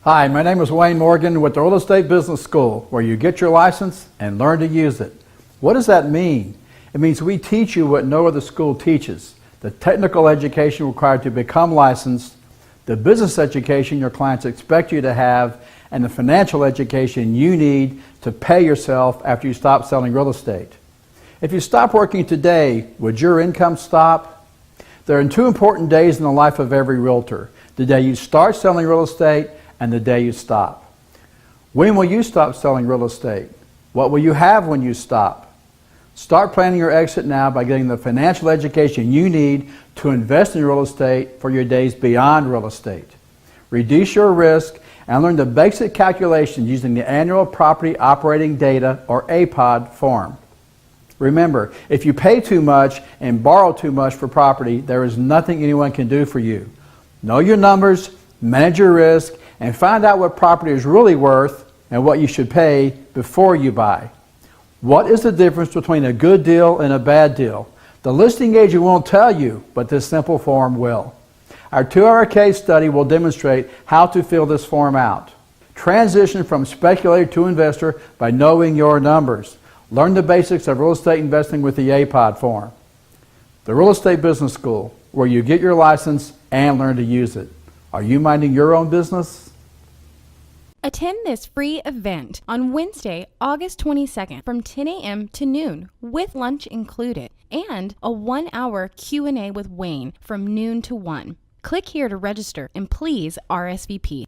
Hi, my name is Wayne Morgan with the Real Estate Business School, where you get your license and learn to use it. What does that mean? It means we teach you what no other school teaches: the technical education required to become licensed, the business education your clients expect you to have, and the financial education you need to pay yourself after you stop selling real estate. If you stop working today, would your income stop? There are two important days in the life of every realtor: the day you start selling real estate and the day you stop. When will you stop selling real estate? What will you have when you stop? Start planning your exit now by getting the financial education you need to invest in real estate for your days beyond real estate. Reduce your risk and learn the basic calculations using the Annual Property Operating Data, or APOD, form. Remember, if you pay too much and borrow too much for property, there is nothing anyone can do for you. Know your numbers, manage your risk, and find out what property is really worth and what you should pay before you buy. What is the difference between a good deal and a bad deal? The listing agent won't tell you, but this simple form will. Our 2-hour case study will demonstrate how to fill this form out. Transition from speculator to investor by knowing your numbers. Learn the basics of real estate investing with the APOD form. The Real Estate Business School, where you get your license and learn to use it. Are you minding your own business? Attend this free event on Wednesday, August 22nd from 10 a.m. to noon with lunch included, and a 1-hour Q&A with Wayne from noon to 1. Click here to register and please RSVP.